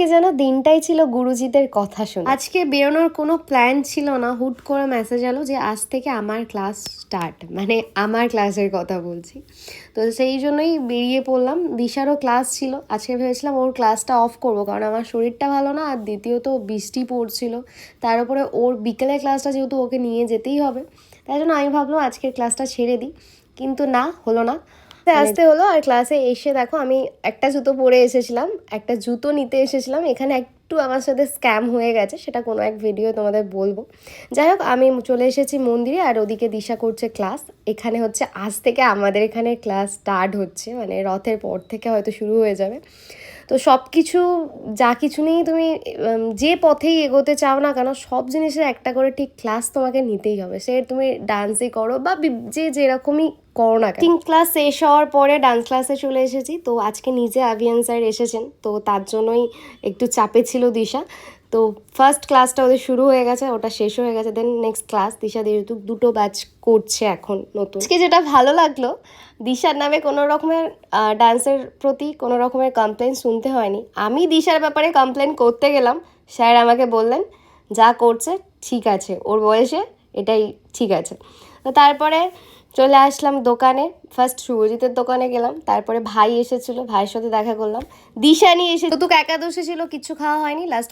আজকে যেন দিনটাই ছিল গুরুজিদের কথা শুনে। আজকে বেরোনোর কোনো প্ল্যান ছিল না, হুট করে মেসেজ এলো যে আজ থেকে আমার ক্লাস স্টার্ট, মানে আমার ক্লাসের কথা বলছি। তো সেই জন্যই বেরিয়ে পড়লাম। দিশারও ক্লাস ছিল আজকে, ভেবেছিলাম ওর ক্লাসটা অফ করবো কারণ আমার শরীরটা ভালো না, আর দ্বিতীয়ত বৃষ্টি পড়ছিল, তার উপরে ওর বিকেলের ক্লাসটা যেহেতু ওকে নিয়ে যেতেই হবে, তাই জন্য আমি ভাবলাম আজকের ক্লাসটা ছেড়ে দিই। কিন্তু না, হলো না, আসতে হলো। আর ক্লাসে এসে দেখো আমি একটা জুতো পরে এসেছিলাম, একটা জুতো নিতে এসেছিলাম, এখানে একটু আমার সাথে স্ক্যাম হয়ে গেছে, সেটা কোনো এক ভিডিও তোমাদের বলবো। যাই হোক, আমি চলে এসেছি মন্দিরে, আর ওদিকে দিশা করছে ক্লাস। এখানে হচ্ছে আজ থেকে আমাদের এখানে ক্লাস স্টার্ট হচ্ছে, মানে রথের পর থেকে হয়তো শুরু হয়ে যাবে। তো সব কিছু যা কিছু নিয়েই তুমি যে পথেই এগোতে চাও না কেন, সব জিনিসের একটা করে ঠিক ক্লাস তোমাকে নিতেই হবে। সে তুমি ডান্সই করো বা যে যেরকমই করো না কেন। ক্লাস শেষ হওয়ার পরে ডান্স ক্লাসে চলে এসেছি। তো আজকে নিজে আভিয়ান স্যার এসেছেন, তো তার জন্যই একটু চাপে ছিল দিশা। তো ফার্স্ট ক্লাসটা ওদের শুরু হয়ে গেছে, ওটা শেষ হয়ে গেছে, দেন নেক্সট ক্লাস। দিশা যেহেতু দুটো ব্যাচ করছে এখন নতুন। আজকে যেটা ভালো লাগলো, দিশার নামে কোনো রকমের ডান্সের প্রতি কোনো রকমের কমপ্লেন শুনতে হয়নি। আমি দিশার ব্যাপারে কমপ্লেন করতে গেলাম, স্যার আমাকে বললেন যা করছে ঠিক আছে, ওর বয়সে এটাই ঠিক আছে। তো তারপরে চলে আসলাম দোকানে, ফার্স্ট শুভজিতের দোকানে গেলাম, তারপরে ভাই এসেছিলো, ভাইয়ের সাথে দেখা করলাম। দিশা নিয়ে এসে তো একাদশী ছিল, কিচ্ছু খাওয়া হয়নি, লাস্ট